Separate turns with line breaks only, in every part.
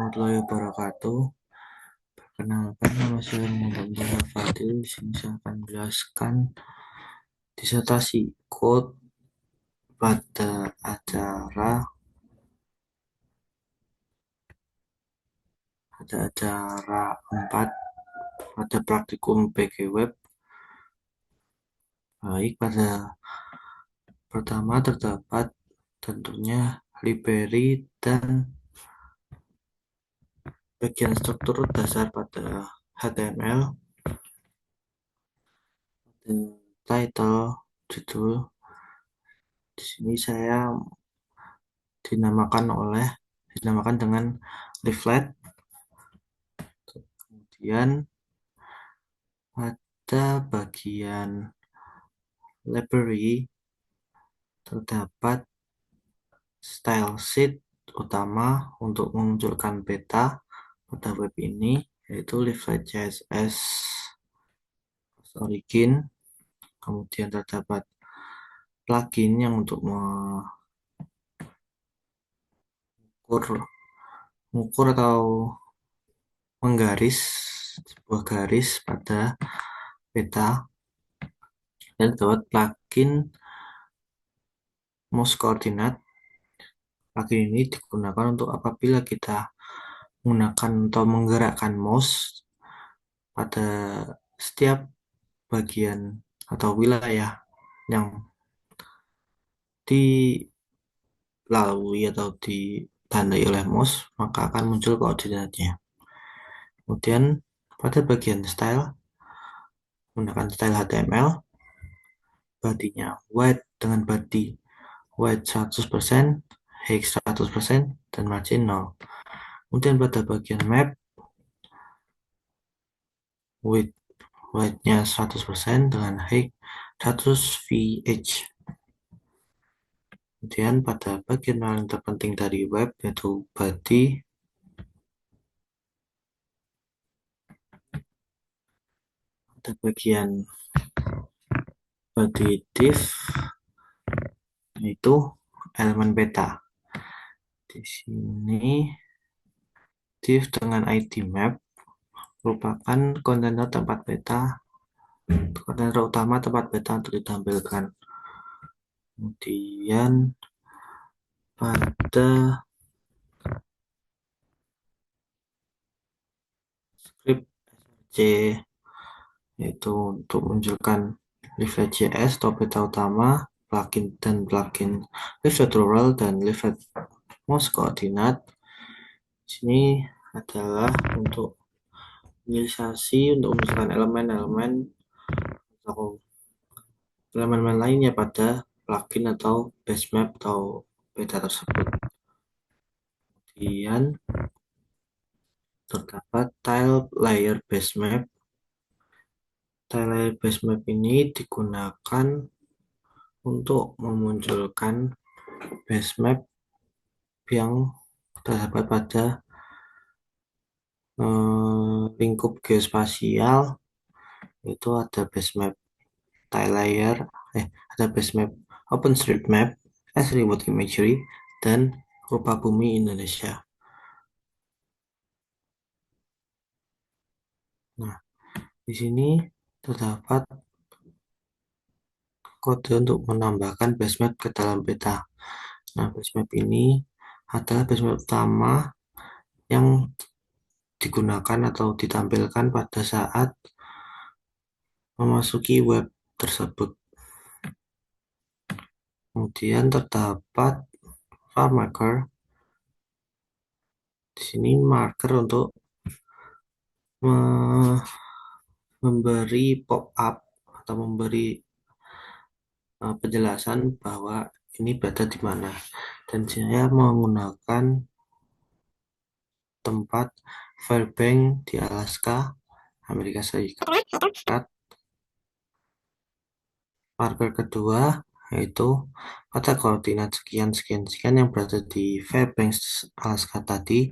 warahmatullahi wabarakatuh. Perkenalkan, nama saya Muhammad Fadil. Di sini saya akan menjelaskan disertasi code pada acara 4 pada praktikum PG Web. Baik, pada pertama terdapat tentunya library dan bagian struktur dasar pada HTML, dan title, judul. Di sini saya dinamakan dengan leaflet. Kemudian pada bagian library terdapat style sheet utama untuk memunculkan beta pada web ini, yaitu leaflet CSS origin. Kemudian terdapat plugin yang untuk mengukur atau menggaris sebuah garis pada beta, dan terdapat plugin mouse coordinate. Plugin ini digunakan untuk apabila kita menggunakan atau menggerakkan mouse pada setiap bagian atau wilayah yang dilalui atau ditandai oleh mouse, maka akan muncul koordinatnya. Kemudian pada bagian style, menggunakan style HTML, bodinya white dengan body white 100%, height 100%, dan margin 0. Kemudian pada bagian map, width-nya 100% dengan height 100 VH. Kemudian pada bagian paling terpenting dari web, yaitu body, pada bagian body div, yaitu elemen beta. Di sini div dengan ID map merupakan kontainer tempat beta, kontainer utama tempat beta untuk ditampilkan. Kemudian pada script src, yaitu untuk menunjukkan leaflet JS atau beta utama, plugin leaflet rural dan leaflet mouse coordinate. Di sini adalah untuk inisiasi untuk memasukkan elemen-elemen atau elemen lainnya pada plugin atau base map atau beta tersebut. Kemudian terdapat tile layer base map. Tile layer base map ini digunakan untuk memunculkan base map yang terdapat pada lingkup geospasial. Itu ada base map tile layer, ada base map OpenStreetMap, Remote Imagery, dan Rupa Bumi Indonesia. Nah, di sini terdapat kode untuk menambahkan base map ke dalam beta. Nah, base map ini adalah base map utama yang digunakan atau ditampilkan pada saat memasuki web tersebut. Kemudian terdapat file marker. Di sini marker untuk memberi pop-up atau memberi penjelasan bahwa ini berada di mana. Dan saya menggunakan tempat Fairbanks di Alaska, Amerika Serikat. Marker kedua yaitu pada koordinat sekian sekian sekian yang berada di Fairbanks, Alaska tadi,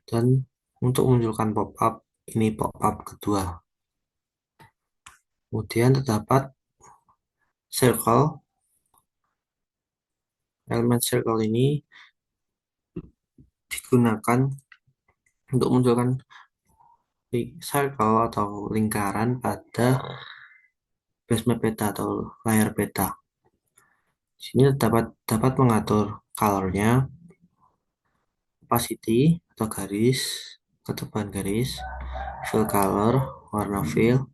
dan untuk menunjukkan pop-up, ini pop-up kedua. Kemudian terdapat circle. Elemen circle ini digunakan untuk munculkan circle atau lingkaran pada base map peta atau layar peta. Di sini dapat dapat mengatur colornya, opacity atau garis, ketebalan garis, fill color, warna fill,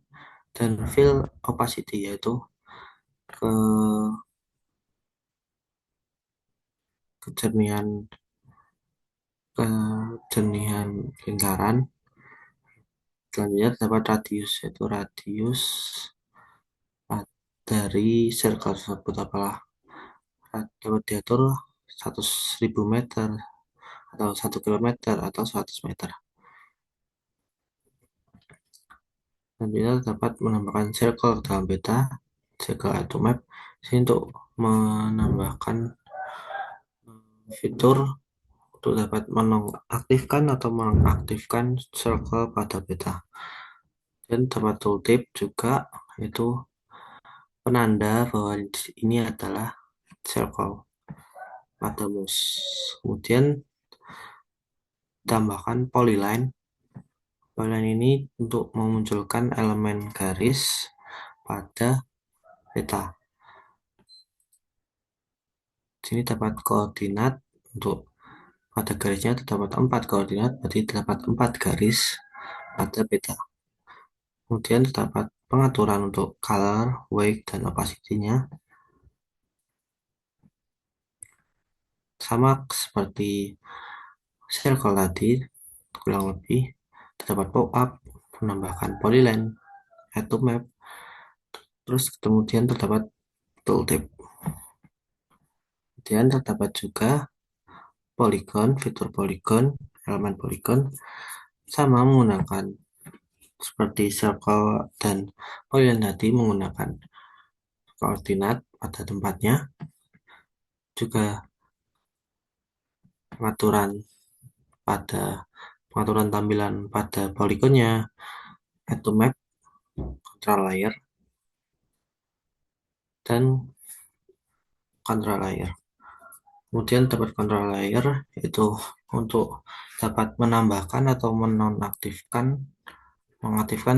dan fill opacity yaitu ke kejernihan kejernihan lingkaran. Selanjutnya terdapat radius yaitu radius dari circle tersebut apalah dapat diatur 100.000 meter atau 1 kilometer atau 100 meter. Selanjutnya dapat menambahkan circle dalam peta, circle atau map. Ini untuk menambahkan fitur untuk dapat menonaktifkan atau mengaktifkan circle pada peta. Dan dapat tooltip juga itu penanda bahwa ini adalah circle pada mouse. Kemudian tambahkan polyline. Polyline ini untuk memunculkan elemen garis pada peta. Sini dapat koordinat untuk pada garisnya terdapat 4 koordinat, berarti terdapat 4 garis pada peta. Kemudian terdapat pengaturan untuk color, weight, dan opacity-nya. Sama seperti circle tadi, kurang lebih terdapat pop-up, menambahkan polyline, add to map, terus kemudian terdapat tooltip. Kemudian terdapat juga polygon, fitur polygon, elemen polygon, sama menggunakan seperti circle dan polygon tadi menggunakan koordinat pada tempatnya, juga pengaturan pengaturan tampilan pada poligonnya, add to map, control layer, dan control layer. Kemudian dapat control layer itu untuk dapat menambahkan atau mengaktifkan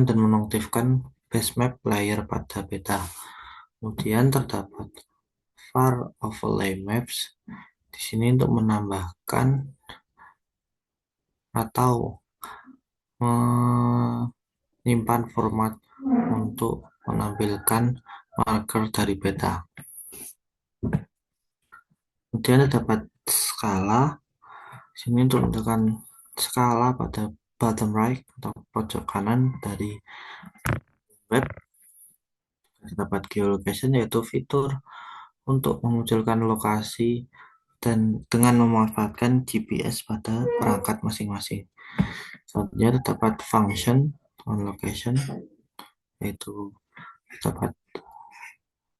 dan menonaktifkan base map layer pada peta. Kemudian terdapat var overlay maps di sini untuk menambahkan atau menyimpan format untuk menampilkan marker dari peta. Kemudian terdapat skala. Sini untuk menentukan skala pada bottom right atau pojok kanan dari web. Terdapat geolocation yaitu fitur untuk memunculkan lokasi dan dengan memanfaatkan GPS pada perangkat masing-masing. Selanjutnya terdapat function on location yaitu terdapat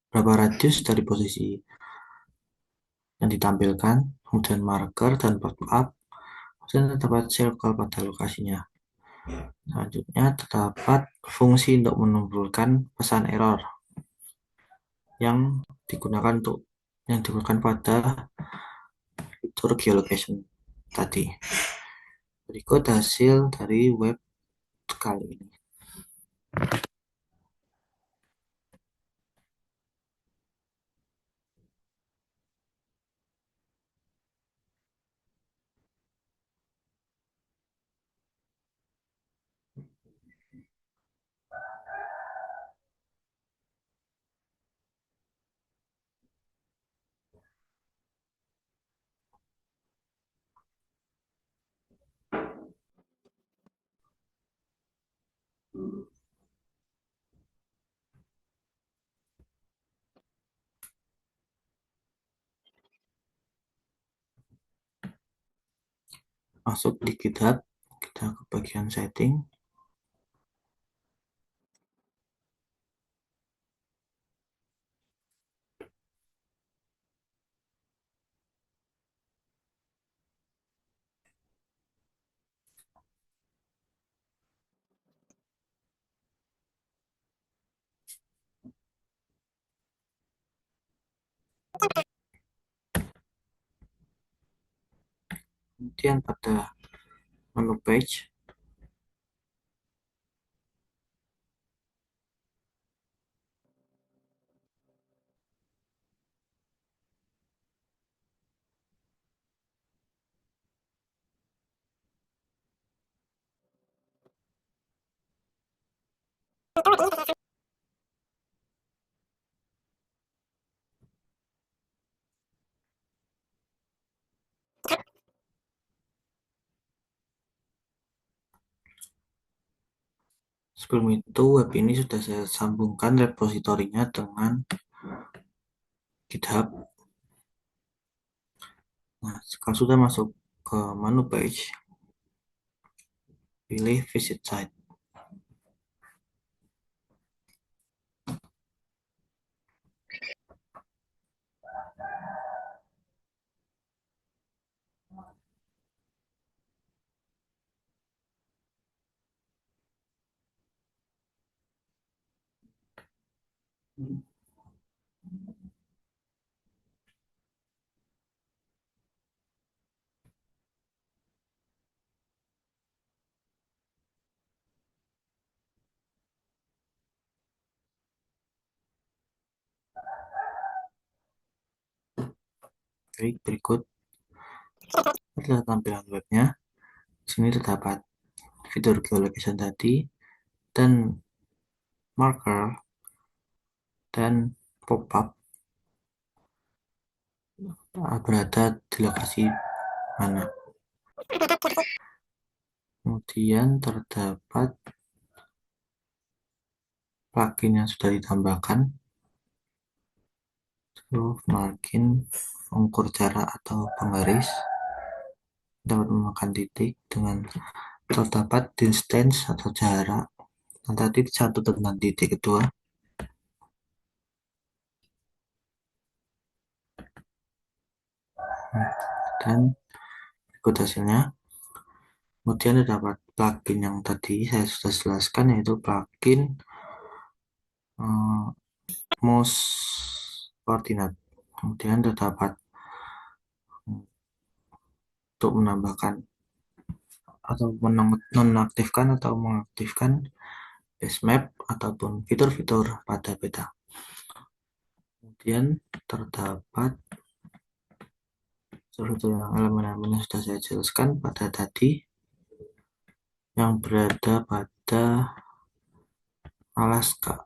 berapa radius dari posisi yang ditampilkan, kemudian marker dan pop-up, dan terdapat circle pada lokasinya. Selanjutnya terdapat fungsi untuk menimbulkan pesan error yang digunakan pada fitur geolocation tadi. Berikut hasil dari web kali ini. Masuk di GitHub, kita ke bagian setting. Kemudian pada menu page. Sebelum itu, web ini sudah saya sambungkan repositorinya dengan GitHub. Nah, kalau sudah masuk ke menu page, pilih visit site. Klik berikut. Adalah tampilan webnya. Di sini terdapat fitur geolocation tadi dan marker dan pop-up berada di lokasi mana. Kemudian terdapat plugin yang sudah ditambahkan, plugin pengukur jarak atau penggaris dapat memakan titik dengan terdapat distance atau jarak antara titik satu dengan titik kedua. Dan ikut hasilnya. Kemudian terdapat plugin yang tadi saya sudah jelaskan, yaitu plugin mouse coordinate. Kemudian terdapat untuk menambahkan atau menonaktifkan atau mengaktifkan base map ataupun fitur-fitur pada peta. Kemudian terdapat fitur elemen-elemen yang sudah saya jelaskan pada tadi yang berada pada Alaska.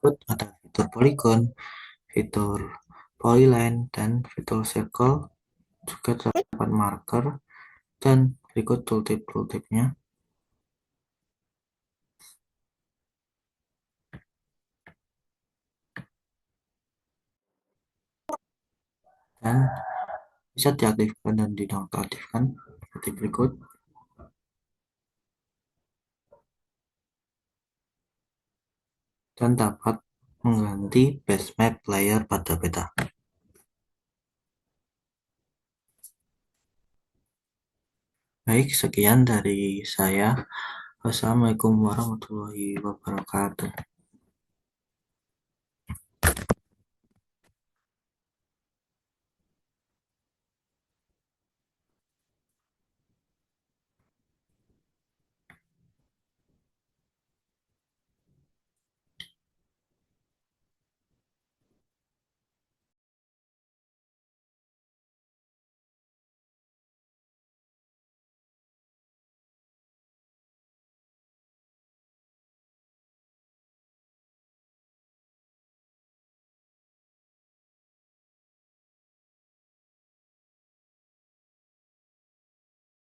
Berikut ada fitur polygon, fitur polyline, dan fitur circle. Juga terdapat marker dan berikut tooltip-tooltipnya. Dan bisa diaktifkan dan dinonaktifkan seperti berikut. Dan dapat mengganti base map layer pada peta. Baik, sekian dari saya. Wassalamualaikum warahmatullahi wabarakatuh.